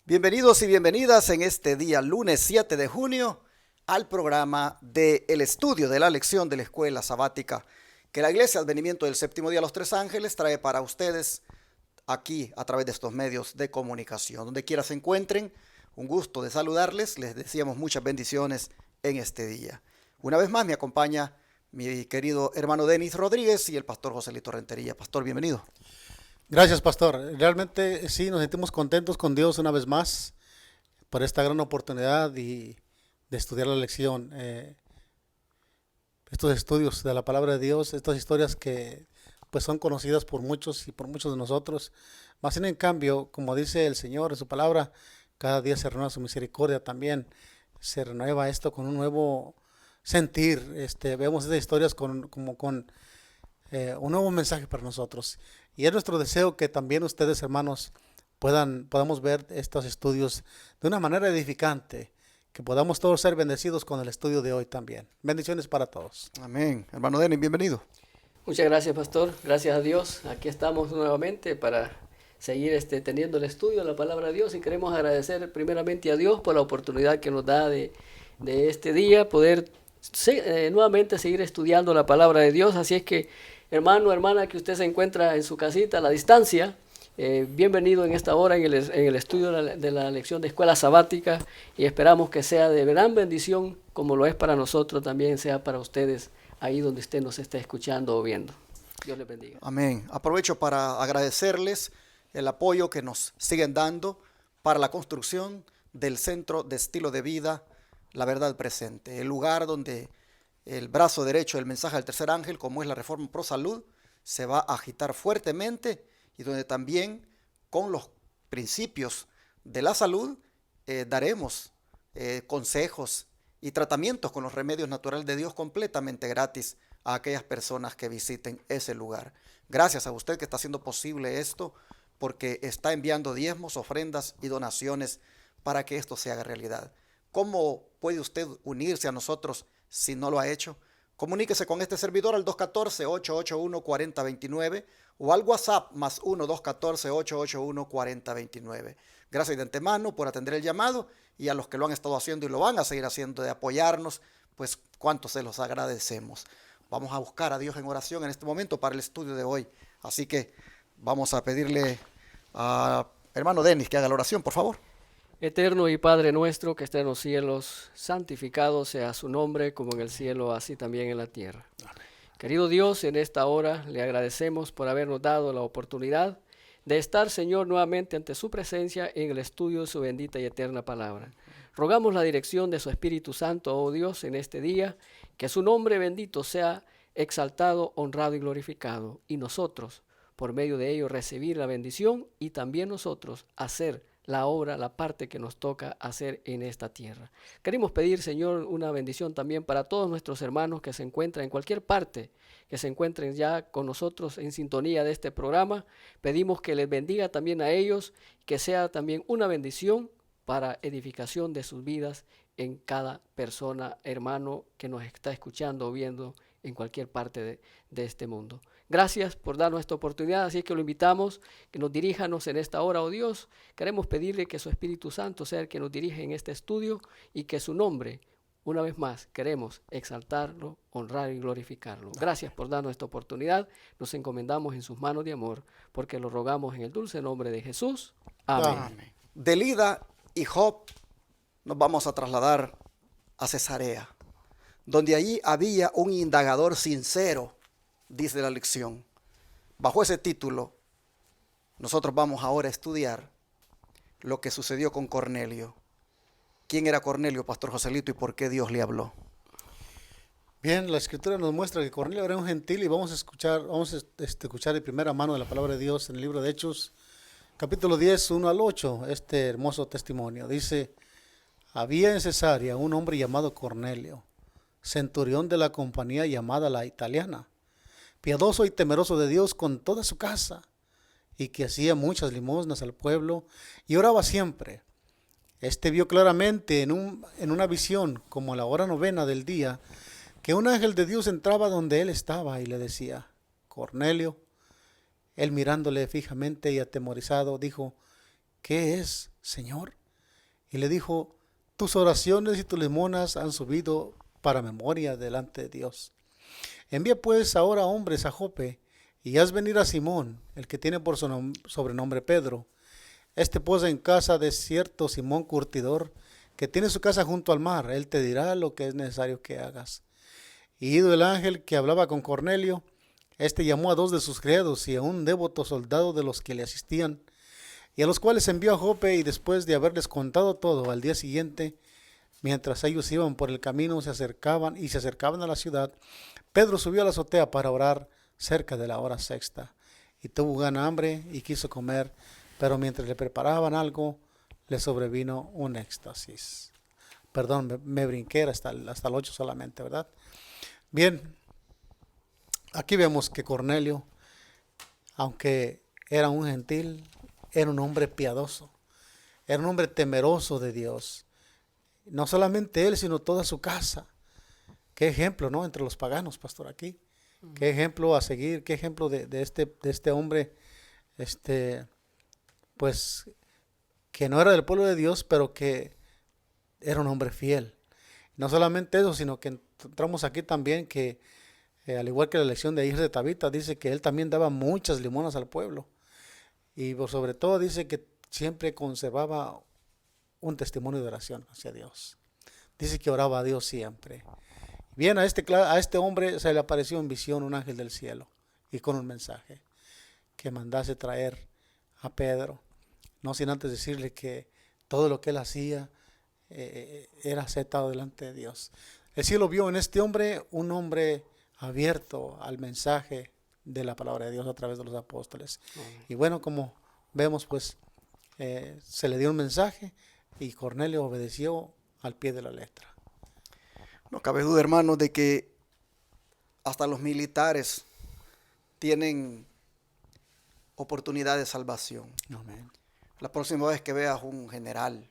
Bienvenidos y bienvenidas en este día, lunes 7 de junio, al programa de El Estudio de la Lección de la Escuela Sabática que la Iglesia Advenimiento del Séptimo Día de los Tres Ángeles trae para ustedes aquí a través de estos medios de comunicación. Donde quiera se encuentren, un gusto de saludarles, les deseamos muchas bendiciones en este día. Una vez más me acompaña mi querido hermano Denis Rodríguez y el pastor Joselito Rentería. Pastor, bienvenido. Gracias, pastor. Realmente sí, nos sentimos contentos con Dios una vez más por esta gran oportunidad de estudiar la lección. Estos estudios de la palabra de Dios, estas historias que pues son conocidas por muchos y por muchos de nosotros. Más en cambio, como dice el Señor en su palabra, cada día se renueva su misericordia también. Se renueva esto con un nuevo sentir. Vemos estas historias con un nuevo mensaje para nosotros. Y es nuestro deseo que también ustedes, hermanos, podamos ver estos estudios de una manera edificante, que podamos todos ser bendecidos con el estudio de hoy también. Bendiciones para todos. Amén. Hermano Denis, bienvenido. Muchas gracias, pastor. Gracias a Dios. Aquí estamos nuevamente para seguir teniendo el estudio de la palabra de Dios, y queremos agradecer primeramente a Dios por la oportunidad que nos da de este día poder nuevamente seguir estudiando la palabra de Dios. Así es que, hermano, hermana, que usted se encuentra en su casita a la distancia, bienvenido en esta hora en el estudio de la lección de escuela sabática, y esperamos que sea de gran bendición, como lo es para nosotros, también sea para ustedes ahí donde usted nos esté escuchando o viendo. Dios les bendiga. Amén. Aprovecho para agradecerles el apoyo que nos siguen dando para la construcción del Centro de Estilo de Vida La Verdad Presente, el lugar donde el brazo derecho del mensaje del tercer ángel, como es la Reforma Pro Salud, se va a agitar fuertemente, y donde también con los principios de la salud daremos consejos y tratamientos con los remedios naturales de Dios completamente gratis a aquellas personas que visiten ese lugar. Gracias a usted que está haciendo posible esto, porque está enviando diezmos, ofrendas y donaciones para que esto se haga realidad. ¿Cómo puede usted unirse a nosotros si no lo ha hecho? Comuníquese con este servidor al 214-881-4029 o al WhatsApp más 1-214-881-4029. Gracias de antemano por atender el llamado, y a los que lo han estado haciendo y lo van a seguir haciendo de apoyarnos, pues cuánto se los agradecemos. Vamos a buscar a Dios en oración en este momento para el estudio de hoy. Así que vamos a pedirle a hermano Denis que haga la oración, por favor. Eterno y Padre nuestro que está en los cielos, santificado sea su nombre, como en el cielo, así también en la tierra. Amén. Querido Dios, en esta hora le agradecemos por habernos dado la oportunidad de estar, Señor, nuevamente ante su presencia en el estudio de su bendita y eterna palabra. Rogamos la dirección de su Espíritu Santo, oh Dios, en este día, que su nombre bendito sea exaltado, honrado y glorificado, y nosotros, por medio de ello, recibir la bendición, y también nosotros hacer la obra, la parte que nos toca hacer en esta tierra. Queremos pedir, Señor, una bendición también para todos nuestros hermanos que se encuentran en cualquier parte, que se encuentren ya con nosotros en sintonía de este programa. Pedimos que les bendiga también a ellos, que sea también una bendición para edificación de sus vidas en cada persona, hermano, que nos está escuchando o viendo en cualquier parte de este mundo. Gracias por darnos esta oportunidad, así que lo invitamos, que nos diríjanos en esta hora, oh Dios. Queremos pedirle que su Espíritu Santo sea el que nos dirige en este estudio, y que su nombre, una vez más, queremos exaltarlo, honrar y glorificarlo. Gracias por darnos esta oportunidad. Nos encomendamos en sus manos de amor, porque lo rogamos en el dulce nombre de Jesús. Amén. Amén. De Lida y Job nos vamos a trasladar a Cesarea, donde allí había un indagador sincero, dice la lección. Bajo ese título, nosotros vamos ahora a estudiar lo que sucedió con Cornelio. ¿Quién era Cornelio, pastor Joselito, y por qué Dios le habló? Bien, la escritura nos muestra que Cornelio era un gentil, y vamos a escuchar de primera mano de la palabra de Dios en el libro de Hechos, capítulo 10, 1 al 8, este hermoso testimonio. Dice: había en Cesarea un hombre llamado Cornelio, centurión de la compañía llamada la Italiana, piadoso y temeroso de Dios con toda su casa, y que hacía muchas limosnas al pueblo y oraba siempre. Vio claramente en una visión, como a la hora novena del día, que un ángel de Dios entraba donde él estaba y le decía: Cornelio. Él, mirándole fijamente y atemorizado, dijo: ¿qué es, Señor? Y le dijo, tus oraciones y tus limonas han subido para memoria delante de Dios. Envía pues ahora hombres a Jope, y haz venir a Simón, el que tiene por sobrenombre Pedro. Este posa en casa de cierto Simón Curtidor, que tiene su casa junto al mar. Él te dirá lo que es necesario que hagas. Y ido el ángel que hablaba con Cornelio, este llamó a 2 de sus criados y a un devoto soldado de los que le asistían, y a los cuales envió a Jope, y después de haberles contado todo, al día siguiente, mientras ellos iban por el camino, se acercaban a la ciudad, Pedro subió a la azotea para orar cerca de la hora sexta, y tuvo gran hambre y quiso comer, pero mientras le preparaban algo, le sobrevino un éxtasis. Perdón, me brinqué hasta el 8 solamente, ¿verdad? Bien, aquí vemos que Cornelio, aunque era un gentil, era un hombre piadoso, era un hombre temeroso de Dios. No solamente él, sino toda su casa. Qué ejemplo, ¿no? Entre los paganos, pastor, aquí. Qué ejemplo a seguir, qué ejemplo de este hombre, pues, que no era del pueblo de Dios, pero que era un hombre fiel. No solamente eso, sino que encontramos aquí también que, al igual que la lección de hijos de Tabita, dice que él también daba muchas limonas al pueblo. Y sobre todo dice que siempre conservaba un testimonio de oración hacia Dios. Dice que oraba a Dios siempre. Bien, a este hombre se le apareció en visión un ángel del cielo y con un mensaje que mandase traer a Pedro. No sin antes decirle que todo lo que él hacía era aceptado delante de Dios. El cielo vio en este hombre un hombre abierto al mensaje de la palabra de Dios a través de los apóstoles. Y bueno, como vemos, pues se le dio un mensaje y Cornelio obedeció al pie de la letra. No cabe duda, hermanos, de que hasta los militares tienen oportunidad de salvación. Amén. La próxima vez que veas un general,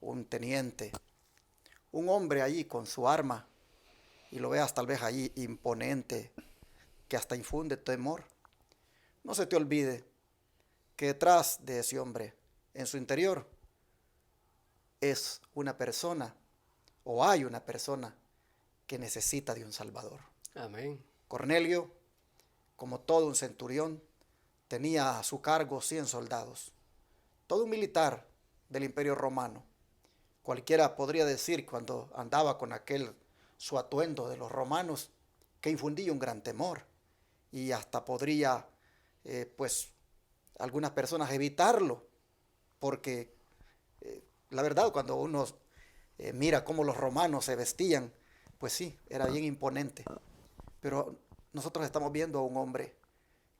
un teniente, un hombre allí con su arma y lo veas tal vez allí imponente, que hasta infunde temor, no se te olvide que detrás de ese hombre, en su interior, es una persona o hay una persona que necesita de un Salvador. Amén. Cornelio, como todo un centurión, tenía a su cargo 100 soldados. Todo un militar del Imperio Romano. Cualquiera podría decir cuando andaba con su atuendo de los romanos que infundía un gran temor. Y hasta podría, pues, algunas personas evitarlo. Porque la verdad, cuando uno mira cómo los romanos se vestían, pues sí, era bien imponente. Pero nosotros estamos viendo a un hombre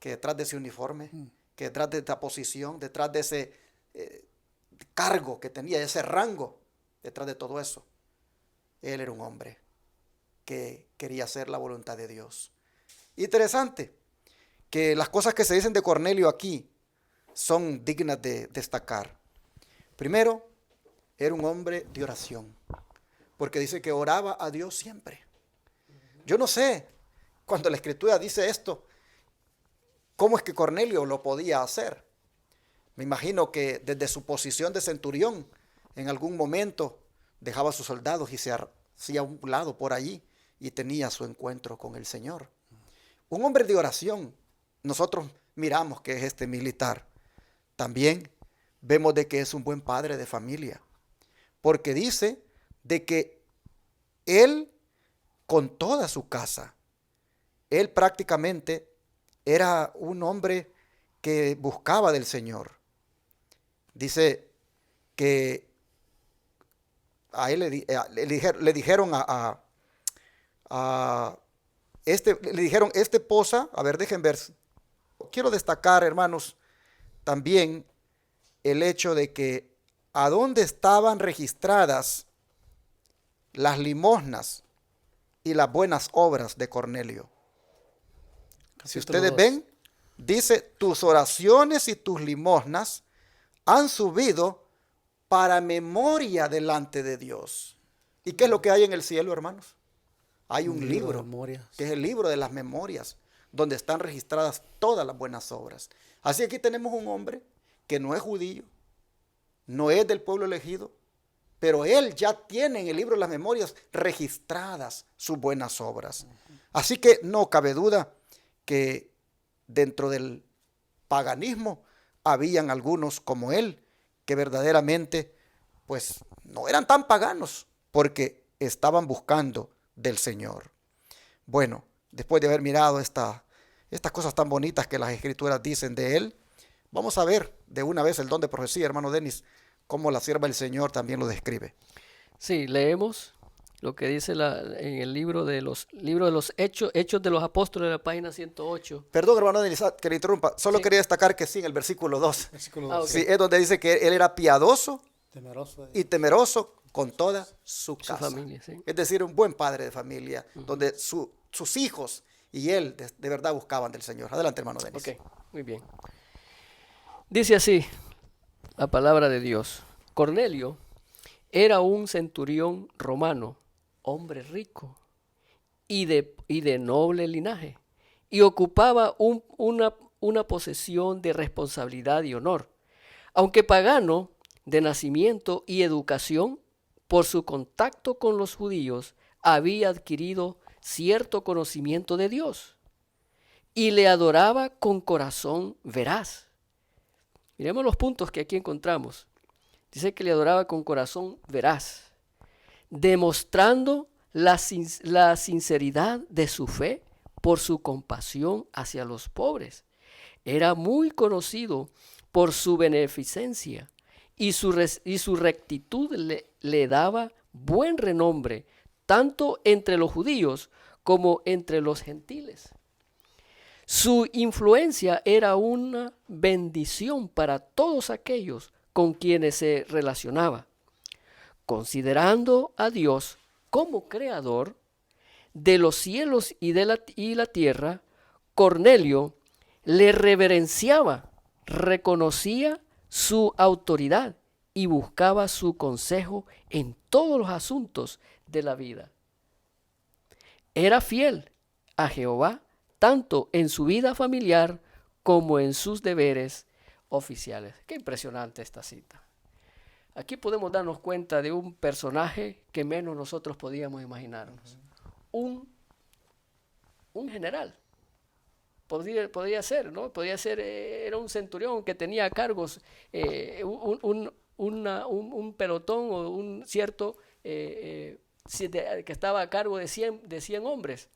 que detrás de ese uniforme, que detrás de esta posición, detrás de ese cargo que tenía, ese rango, detrás de todo eso, él era un hombre que quería hacer la voluntad de Dios. Interesante que las cosas que se dicen de Cornelio aquí son dignas de destacar. Primero, era un hombre de oración, porque dice que oraba a Dios siempre. Yo no sé, cuando la Escritura dice esto, ¿cómo es que Cornelio lo podía hacer? Me imagino que desde su posición de centurión, en algún momento dejaba a sus soldados y se hacía a un lado por allí y tenía su encuentro con el Señor. Un hombre de oración. Nosotros miramos que es este militar. También vemos de que es un buen padre de familia, porque dice de que él, con toda su casa, él prácticamente era un hombre que buscaba del Señor. Dice que a él le dijeron le dijeron, este posa, a ver, dejen ver. Quiero destacar, hermanos, también el hecho de que a dónde estaban registradas las limosnas y las buenas obras de Cornelio. Si ustedes ven, dice, tus oraciones y tus limosnas han subido para memoria delante de Dios. ¿Y qué es lo que hay en el cielo, hermanos? Hay un libro, que es el libro de las memorias, donde están registradas todas las buenas obras. Así que aquí tenemos un hombre que no es judío, no es del pueblo elegido, pero él ya tiene en el libro de las memorias registradas sus buenas obras. Así que no cabe duda que dentro del paganismo habían algunos como él que verdaderamente pues no eran tan paganos porque estaban buscando del Señor. Bueno, después de haber mirado estas cosas tan bonitas que las Escrituras dicen de él, vamos a ver de una vez el don de profecía, hermano Denis, cómo la sierva del Señor también lo describe. Sí, leemos lo que dice en el libro de los Hechos de los Apóstoles, la página 108. Perdón, hermano Denis, que le interrumpa. Solo Sí. quería destacar que sí, en el versículo 2. Versículo Ah, 12. Sí, es donde dice que él era piadoso Temeroso y temeroso con toda su Su casa. familia, sí. Es decir, un buen padre de familia, donde sus hijos y él de verdad buscaban del Señor. Adelante, hermano Denis. Ok, muy bien. Dice así la palabra de Dios. Cornelio era un centurión romano, hombre rico y de noble linaje, y ocupaba una posesión de responsabilidad y honor. Aunque pagano de nacimiento y educación, por su contacto con los judíos había adquirido cierto conocimiento de Dios y le adoraba con corazón veraz. Miremos los puntos que aquí encontramos. Dice que le adoraba con corazón veraz, demostrando la sinceridad de su fe por su compasión hacia los pobres. Era muy conocido por su beneficencia y su rectitud le daba buen renombre, tanto entre los judíos como entre los gentiles. Su influencia era una bendición para todos aquellos con quienes se relacionaba. Considerando a Dios como creador de los cielos y la tierra, Cornelio le reverenciaba, reconocía su autoridad y buscaba su consejo en todos los asuntos de la vida. Era fiel a Jehová tanto en su vida familiar como en sus deberes oficiales. Qué impresionante esta cita. Aquí podemos darnos cuenta de un personaje que menos nosotros podíamos imaginarnos. Un general. Podría ser, ¿no? Podría ser, era un centurión que tenía cargos, un pelotón o un cierto, que estaba a cargo de 100 hombres.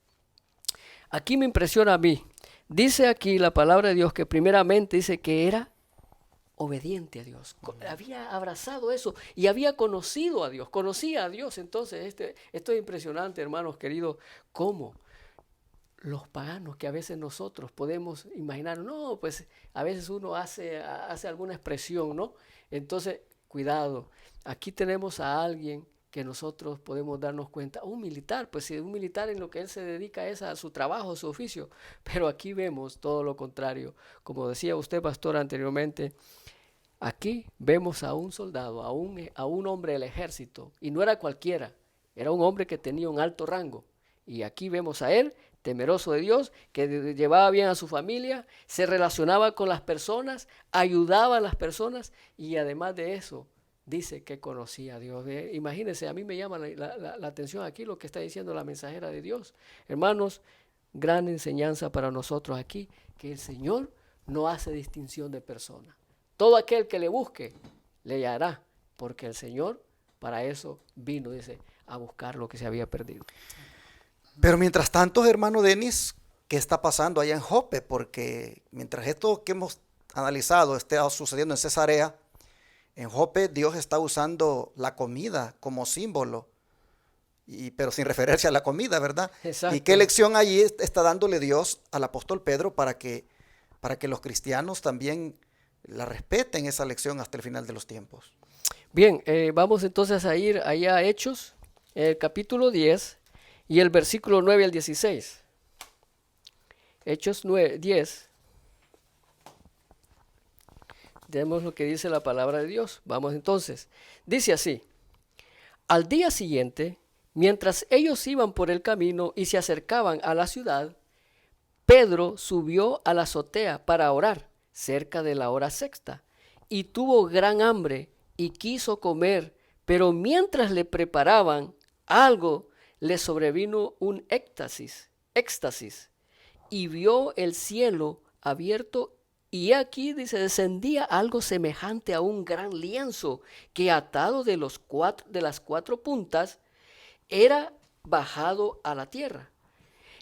Aquí me impresiona a mí. Dice aquí la palabra de Dios que primeramente dice que era obediente a Dios. Había abrazado eso y había conocido a Dios. Conocía a Dios. Entonces, esto es impresionante, hermanos queridos, cómo los paganos que a veces nosotros podemos imaginar, no, pues a veces uno hace alguna expresión, ¿no? Entonces, cuidado. Aquí tenemos a alguien que nosotros podemos darnos cuenta, un militar, pues si un militar en lo que él se dedica es a su trabajo, a su oficio, pero aquí vemos todo lo contrario. Como decía usted, pastor, anteriormente, aquí vemos a un soldado, a un hombre del ejército, y no era cualquiera, era un hombre que tenía un alto rango, y aquí vemos a él, temeroso de Dios, que llevaba bien a su familia, se relacionaba con las personas, ayudaba a las personas, y además de eso, dice que conocía a Dios. Imagínense, a mí me llama la atención aquí lo que está diciendo la mensajera de Dios. Hermanos, gran enseñanza para nosotros aquí, que el Señor no hace distinción de personas. Todo aquel que le busque, le hallará, porque el Señor para eso vino, dice, a buscar lo que se había perdido. Pero mientras tanto, hermano Denis, ¿qué está pasando allá en Jope? Porque mientras esto que hemos analizado esté sucediendo en Cesarea, en Jope Dios está usando la comida como símbolo, pero sin referencia a la comida, ¿verdad? Exacto. ¿Y qué lección allí está dándole Dios al apóstol Pedro para que los cristianos también la respeten esa lección hasta el final de los tiempos? Bien, vamos entonces a ir allá a Hechos, el capítulo 10 y el versículo 9 al 16. Hechos 10. Vemos lo que dice la palabra de Dios. Vamos entonces. Dice así: al día siguiente, mientras ellos iban por el camino y se acercaban a la ciudad, Pedro subió a la azotea para orar cerca de la hora sexta y tuvo gran hambre y quiso comer, pero mientras le preparaban algo, le sobrevino un éxtasis, y vio el cielo abierto, y aquí dice, descendía algo semejante a un gran lienzo, que atado de las cuatro puntas, era bajado a la tierra,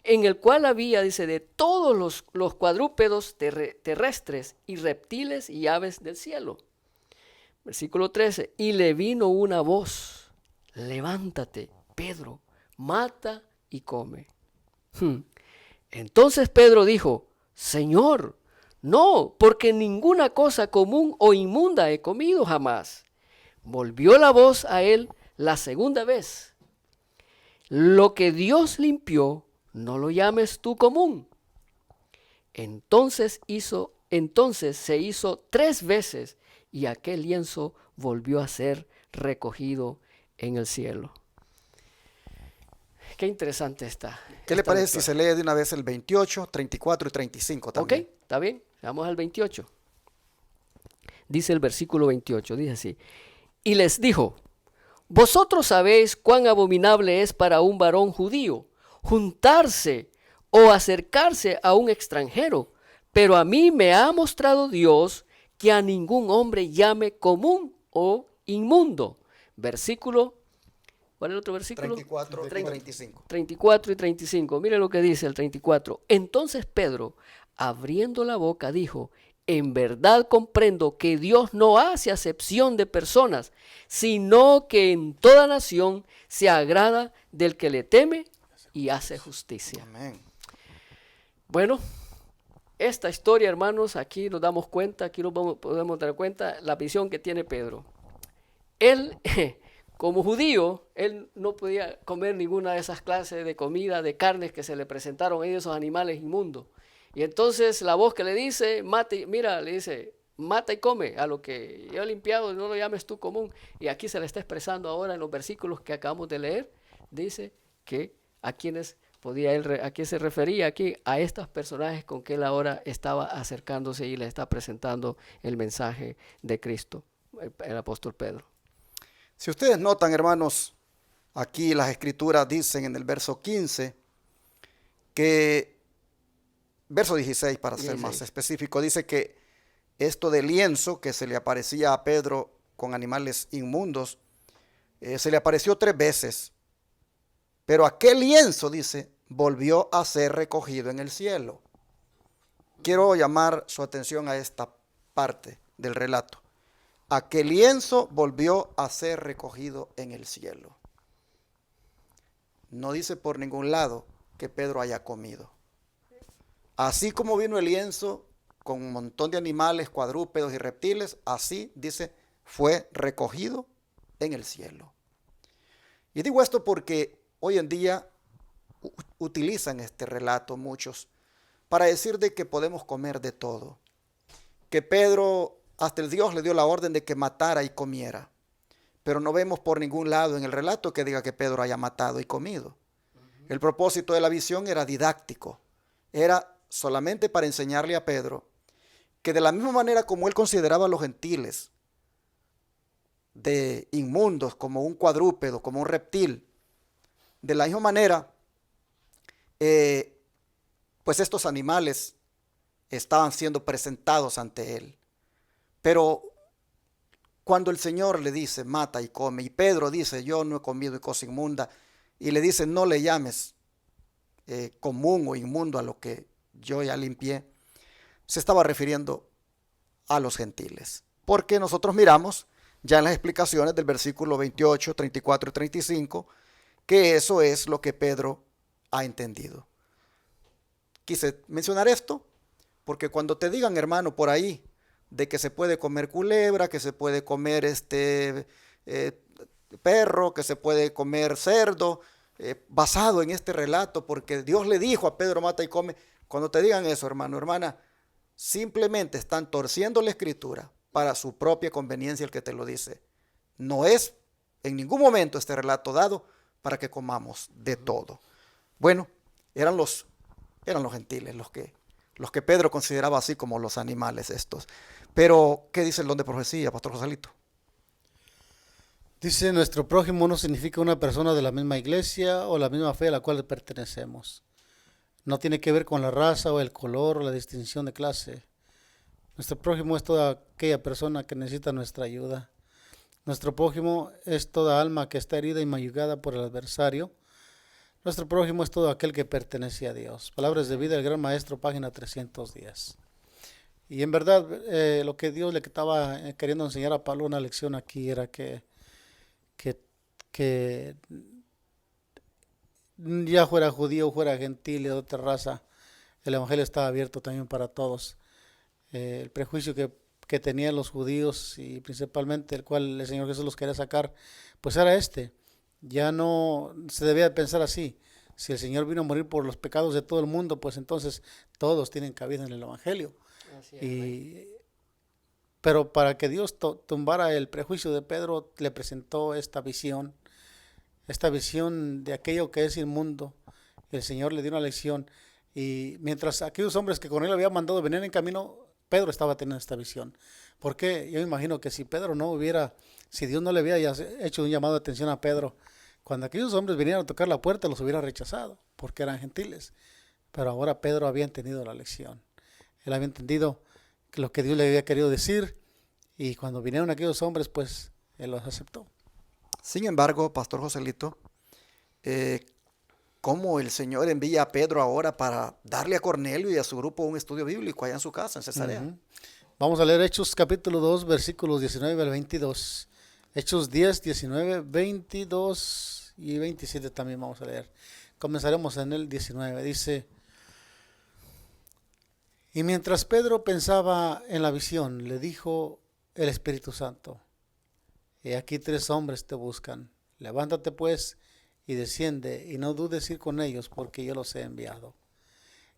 en el cual había, dice, de todos los cuadrúpedos terrestres y reptiles y aves del cielo. Versículo 13, y le vino una voz, levántate, Pedro, mata y come. Entonces Pedro dijo, Señor, no, porque ninguna cosa común o inmunda he comido jamás. Volvió la voz a él la segunda vez. Lo que Dios limpió, no lo llames tú común. Entonces se hizo 3 veces y aquel lienzo volvió a ser recogido en el cielo. Qué interesante está. ¿Qué le parece si se lee de una vez el 28, 34 y 35 también? Ok, está bien. Vamos al 28. Dice el versículo 28, dice así. Y les dijo, vosotros sabéis cuán abominable es para un varón judío juntarse o acercarse a un extranjero, pero a mí me ha mostrado Dios que a ningún hombre llame común o inmundo. Versículo, ¿cuál es el otro versículo? 34 y 35. 34 y 35. Mire lo que dice el 34. Entonces Pedro, abriendo la boca, dijo, en verdad comprendo que Dios no hace acepción de personas, sino que en toda nación se agrada del que le teme y hace justicia. Amén. Bueno, esta historia, hermanos, aquí nos damos cuenta, aquí nos podemos dar cuenta la visión que tiene Pedro. Él, como judío, él no podía comer ninguna de esas clases de comida, de carnes que se le presentaron a esos animales inmundos. Y entonces la voz que le dice, le dice, mata y come, a lo que yo he limpiado, no lo llames tú común. Y aquí se le está expresando ahora en los versículos que acabamos de leer, dice que a quién se refería aquí, a estos personajes con que él ahora estaba acercándose y le está presentando el mensaje de Cristo, el apóstol Pedro. Si ustedes notan, hermanos, aquí las escrituras dicen en el verso 15 que, verso 16 para ser más específico, dice que esto de lienzo que se le aparecía a Pedro con animales inmundos, se le apareció 3 veces. Pero aquel lienzo, dice, volvió a ser recogido en el cielo. Quiero llamar su atención a esta parte del relato. Aquel lienzo volvió a ser recogido en el cielo. No dice por ningún lado que Pedro haya comido. Así como vino el lienzo con un montón de animales, cuadrúpedos y reptiles, así, dice, fue recogido en el cielo. Y digo esto porque hoy en día utilizan este relato muchos para decir de que podemos comer de todo. Que Pedro, hasta el Dios le dio la orden de que matara y comiera. Pero no vemos por ningún lado en el relato que diga que Pedro haya matado y comido. El propósito de la visión era didáctico. Era solamente para enseñarle a Pedro que de la misma manera como él consideraba a los gentiles de inmundos, como un cuadrúpedo, como un reptil, de la misma manera, pues estos animales estaban siendo presentados ante él. Pero cuando el Señor le dice, mata y come, y Pedro dice, yo no he comido y cosa inmunda, y le dice, no le llames común o inmundo a lo que yo ya limpié, se estaba refiriendo a los gentiles. Porque nosotros miramos ya en las explicaciones del versículo 28, 34 y 35, que eso es lo que Pedro ha entendido. Quise mencionar esto porque cuando te digan, hermano, por ahí, de que se puede comer culebra, que se puede comer perro, que se puede comer cerdo, basado en este relato, porque Dios le dijo a Pedro, mata y come. Cuando te digan eso, hermano, hermana, simplemente están torciendo la escritura para su propia conveniencia el que te lo dice. No es en ningún momento este relato dado para que comamos de todo. Bueno, eran los gentiles los que Pedro consideraba así como los animales estos. Pero, ¿qué dice el don de profecía, Pastor Joselito? Dice, nuestro prójimo no significa una persona de la misma iglesia o la misma fe a la cual pertenecemos. No tiene que ver con la raza o el color o la distinción de clase. Nuestro prójimo es toda aquella persona que necesita nuestra ayuda. Nuestro prójimo es toda alma que está herida y mayugada por el adversario. Nuestro prójimo es todo aquel que pertenece a Dios. Palabras de vida del Gran Maestro, página 310. Y en verdad, lo que Dios le estaba queriendo enseñar a Pablo, una lección aquí, era que ya fuera judío, fuera gentil de otra raza, el evangelio estaba abierto también para todos. El prejuicio que tenían los judíos y principalmente el cual el Señor Jesús los quería sacar, pues era este. Ya no se debía pensar así. Si el Señor vino a morir por los pecados de todo el mundo, pues entonces todos tienen cabida en el evangelio. Pero para que Dios tumbara el prejuicio de Pedro, le presentó esta visión de aquello que es inmundo. El Señor le dio una lección, y mientras aquellos hombres que con él había mandado venían en camino, Pedro estaba teniendo esta visión. Porque yo me imagino que si Dios no le había hecho un llamado de atención a Pedro, cuando aquellos hombres vinieran a tocar la puerta, los hubiera rechazado, porque eran gentiles. Pero ahora Pedro había entendido la lección. Él había entendido lo que Dios le había querido decir, y cuando vinieron aquellos hombres, pues él los aceptó. Sin embargo, Pastor Joselito, ¿cómo el Señor envía a Pedro ahora para darle a Cornelio y a su grupo un estudio bíblico allá en su casa, en Cesarea? Vamos a leer Hechos capítulo 2, versículos 19 al 22. Hechos 10, 19, 22 y 27 también vamos a leer. Comenzaremos en el 19. Dice: y mientras Pedro pensaba en la visión, le dijo el Espíritu Santo: he aquí 3 hombres te buscan. Levántate pues y desciende, y no dudes ir con ellos, porque yo los he enviado.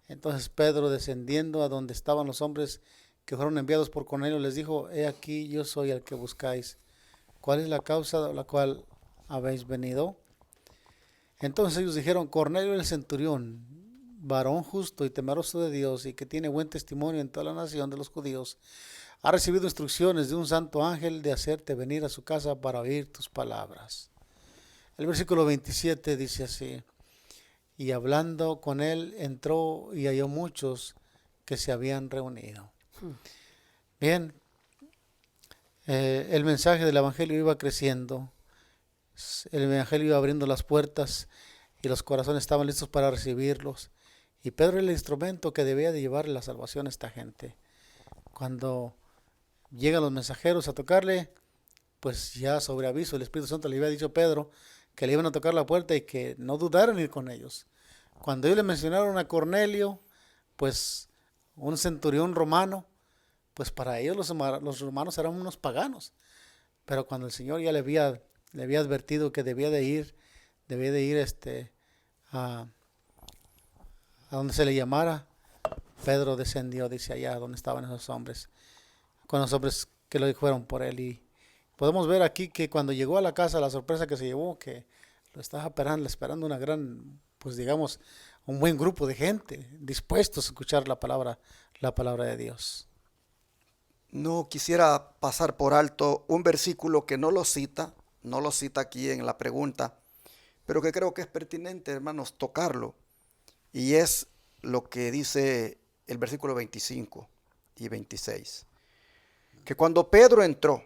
Entonces Pedro, descendiendo a donde estaban los hombres que fueron enviados por Cornelio, les dijo: he aquí, yo soy el que buscáis. ¿Cuál es la causa de la cual habéis venido? Entonces ellos dijeron: Cornelio el centurión, varón justo y temeroso de Dios, y que tiene buen testimonio en toda la nación de los judíos, ha recibido instrucciones de un santo ángel de hacerte venir a su casa para oír tus palabras. El versículo 27 dice así: y hablando con él, entró y halló muchos que se habían reunido. Bien, el mensaje del evangelio iba creciendo, el evangelio iba abriendo las puertas y los corazones estaban listos para recibirlos, y Pedro era el instrumento que debía de llevar la salvación a esta gente. Cuando llegan los mensajeros a tocarle, pues ya sobre aviso el Espíritu Santo le había dicho a Pedro que le iban a tocar la puerta y que no dudaran en ir con ellos. Cuando ellos le mencionaron a Cornelio, pues un centurión romano, pues para ellos los romanos eran unos paganos. Pero cuando el Señor ya le había advertido que debía de ir a donde se le llamara, Pedro descendió, dice, allá donde estaban esos hombres, con los hombres que lo fueron por él. Y podemos ver aquí que cuando llegó a la casa, la sorpresa que se llevó, que lo estaba esperando una gran, pues digamos, un buen grupo de gente dispuestos a escuchar la palabra de Dios. No quisiera pasar por alto un versículo que no lo cita aquí en la pregunta, pero que creo que es pertinente, hermanos, tocarlo. Y es lo que dice el versículo 25 y 26. Que cuando Pedro entró,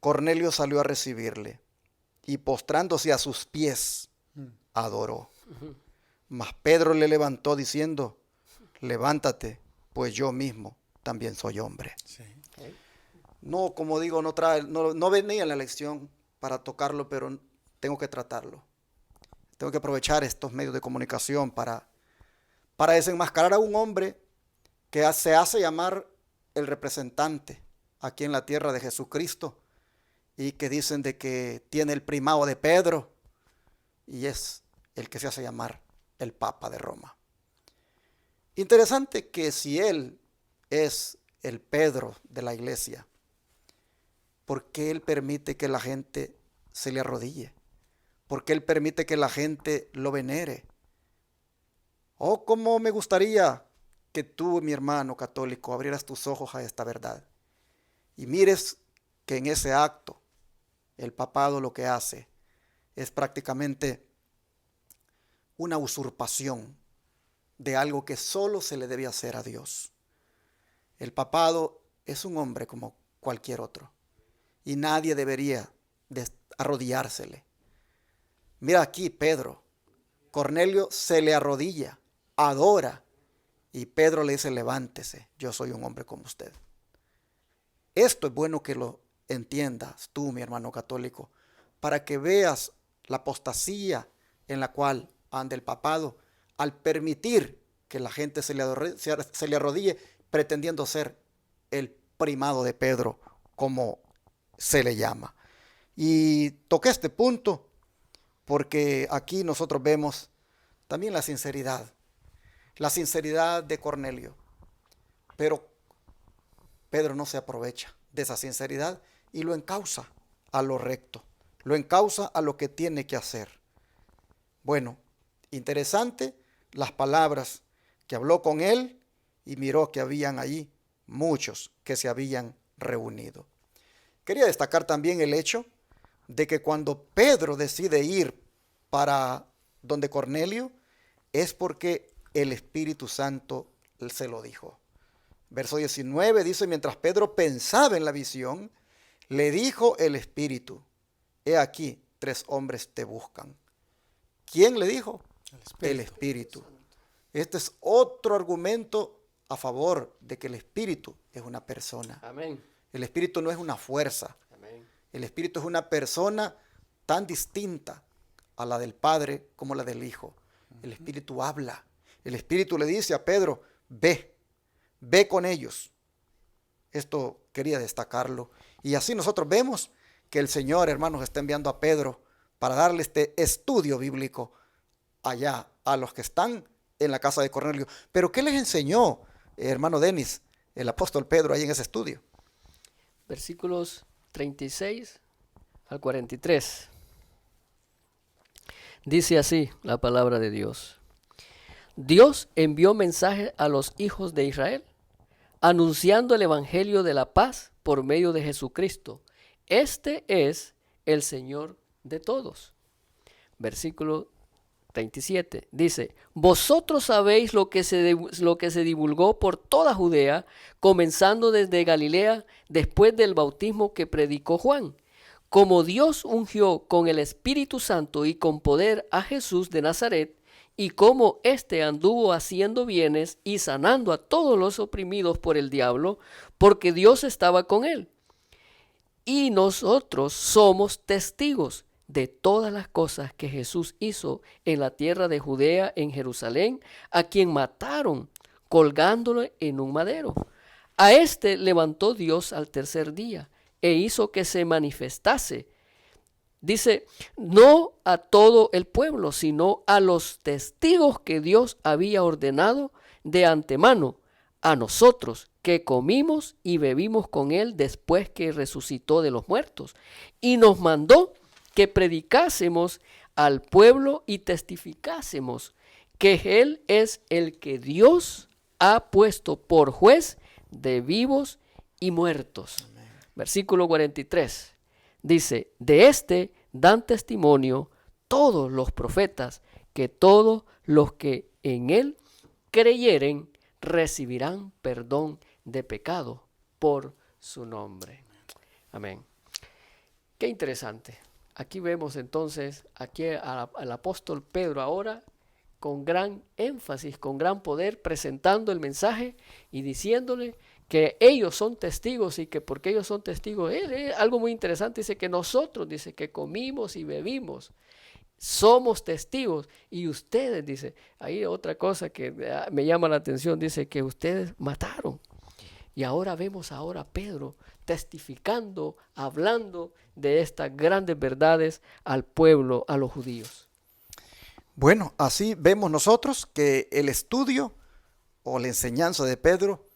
Cornelio salió a recibirle y postrándose a sus pies, adoró. Mas Pedro le levantó diciendo: levántate, pues yo mismo también soy hombre. Sí. No, como digo, no venía en la lección para tocarlo, pero tengo que tratarlo. Tengo que aprovechar estos medios de comunicación para desenmascarar a un hombre que se hace llamar el representante aquí en la tierra de Jesucristo, y que dicen de que tiene el primado de Pedro, y es el que se hace llamar el Papa de Roma. Interesante que si él es el Pedro de la iglesia, ¿por qué él permite que la gente se le arrodille? ¿Por qué él permite que la gente lo venere? Oh, cómo me gustaría que tú, mi hermano católico, abrieras tus ojos a esta verdad y mires que en ese acto el papado lo que hace es prácticamente una usurpación de algo que solo se le debe hacer a Dios. El papado es un hombre como cualquier otro y nadie debería de arrodillársele. Mira aquí Pedro, Cornelio se le arrodilla, adora, y Pedro le dice: levántese, yo soy un hombre como usted. Esto es bueno que lo entiendas tú, mi hermano católico, para que veas la apostasía en la cual anda el papado al permitir que la gente se le arrodille pretendiendo ser el primado de Pedro, como se le llama. Y toqué este punto porque aquí nosotros vemos también la sinceridad de Cornelio. Pero Pedro no se aprovecha de esa sinceridad y lo encausa a lo recto, lo encausa a lo que tiene que hacer. Bueno, interesante las palabras que habló con él y miró que habían allí muchos que se habían reunido. Quería destacar también el hecho de que cuando Pedro decide ir para donde Cornelio es porque el Espíritu Santo se lo dijo. Verso 19 dice: mientras Pedro pensaba en la visión, le dijo el Espíritu: he aquí, 3 hombres te buscan. ¿Quién le dijo? El Espíritu. Este es otro argumento a favor de que el Espíritu es una persona. Amén. El Espíritu no es una fuerza. Amén. El Espíritu es una persona tan distinta a la del Padre como la del Hijo. El Espíritu habla. El Espíritu le dice a Pedro: ve con ellos. Esto quería destacarlo. Y así nosotros vemos que el Señor, hermanos, está enviando a Pedro para darle este estudio bíblico allá a los que están en la casa de Cornelio. Pero ¿qué les enseñó, hermano Denis, el apóstol Pedro ahí en ese estudio? Versículos 36 al 43. Dice así la palabra de Dios. Dios envió mensaje a los hijos de Israel, anunciando el evangelio de la paz por medio de Jesucristo. Este es el Señor de todos. Versículo 37 dice: vosotros sabéis lo que se divulgó por toda Judea, comenzando desde Galilea, después del bautismo que predicó Juan, como Dios ungió con el Espíritu Santo y con poder a Jesús de Nazaret, y cómo éste anduvo haciendo bienes y sanando a todos los oprimidos por el diablo, porque Dios estaba con él. Y nosotros somos testigos de todas las cosas que Jesús hizo en la tierra de Judea, en Jerusalén, a quien mataron colgándolo en un madero. A este levantó Dios al tercer día e hizo que se manifestase. Dice, no a todo el pueblo, sino a los testigos que Dios había ordenado de antemano, a nosotros que comimos y bebimos con él después que resucitó de los muertos. Y nos mandó que predicásemos al pueblo y testificásemos que él es el que Dios ha puesto por juez de vivos y muertos. Amén. Versículo 43. Dice, de este dan testimonio todos los profetas, que todos los que en él creyeren recibirán perdón de pecado por su nombre. Amén. Qué interesante. Aquí vemos entonces al apóstol Pedro ahora con gran énfasis, con gran poder, presentando el mensaje y diciéndole que ellos son testigos y que porque ellos son testigos, algo muy interesante, dice que nosotros, dice que comimos y bebimos, somos testigos y ustedes, dice, ahí otra cosa que me llama la atención, dice que ustedes mataron. Y ahora vemos a Pedro testificando, hablando de estas grandes verdades al pueblo, a los judíos. Bueno, así vemos nosotros que el estudio o la enseñanza de Pedro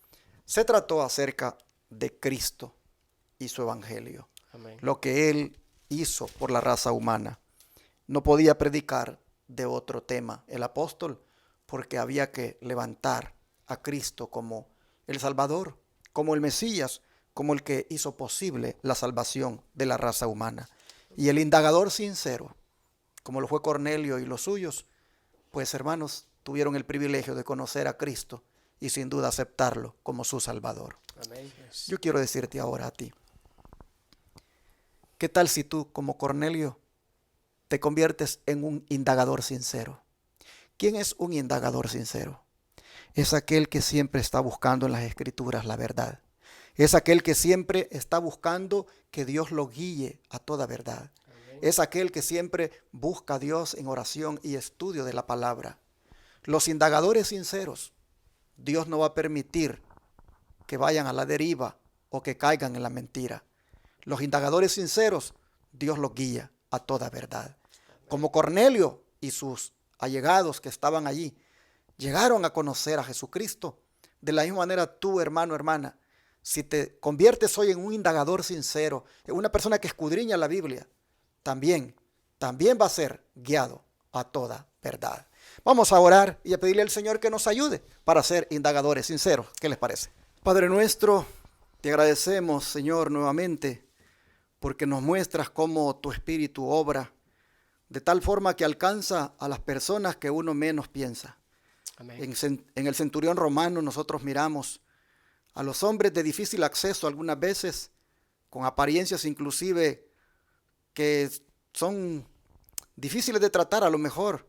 se trató acerca de Cristo y su evangelio. Amén. Lo que él hizo por la raza humana. No podía predicar de otro tema el apóstol porque había que levantar a Cristo como el Salvador, como el Mesías, como el que hizo posible la salvación de la raza humana. Y el indagador sincero, como lo fue Cornelio y los suyos, pues hermanos, tuvieron el privilegio de conocer a Cristo y sin duda aceptarlo como su Salvador. Amén. Yo quiero decirte ahora a ti, ¿qué tal si tú, como Cornelio, te conviertes en un indagador sincero? ¿Quién es un indagador sincero? Es aquel que siempre está buscando en las Escrituras la verdad. Es aquel que siempre está buscando que Dios lo guíe a toda verdad. Es aquel que siempre busca a Dios en oración y estudio de la palabra. Los indagadores sinceros, Dios no va a permitir que vayan a la deriva o que caigan en la mentira. Los indagadores sinceros, Dios los guía a toda verdad. Como Cornelio y sus allegados que estaban allí, llegaron a conocer a Jesucristo. De la misma manera tú, hermano, hermana, si te conviertes hoy en un indagador sincero, en una persona que escudriña la Biblia, también va a ser guiado a toda verdad. Vamos a orar y a pedirle al Señor que nos ayude para ser indagadores sinceros. ¿Qué les parece? Padre nuestro, te agradecemos, Señor, nuevamente, porque nos muestras cómo tu Espíritu obra de tal forma que alcanza a las personas que uno menos piensa. Amén. En el centurión romano nosotros miramos a los hombres de difícil acceso algunas veces, con apariencias inclusive que son difíciles de tratar a lo mejor,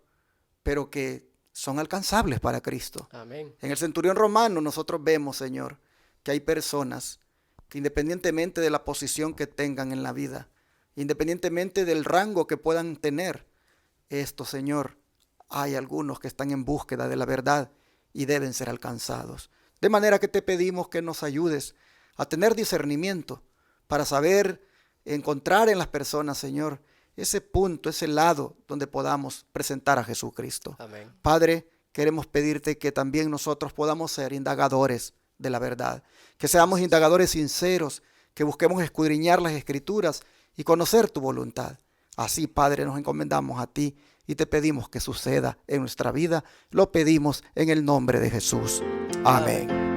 pero que son alcanzables para Cristo. Amén. En el centurión romano nosotros vemos, Señor, que hay personas que independientemente de la posición que tengan en la vida, independientemente del rango que puedan tener, Señor, hay algunos que están en búsqueda de la verdad y deben ser alcanzados. De manera que te pedimos que nos ayudes a tener discernimiento para saber encontrar en las personas, Señor, ese punto, ese lado donde podamos presentar a Jesucristo. Amén. Padre, queremos pedirte que también nosotros podamos ser indagadores de la verdad, que seamos indagadores sinceros, que busquemos escudriñar las Escrituras y conocer tu voluntad. Así, Padre, nos encomendamos a ti y te pedimos que suceda en nuestra vida. Lo pedimos en el nombre de Jesús. Amén.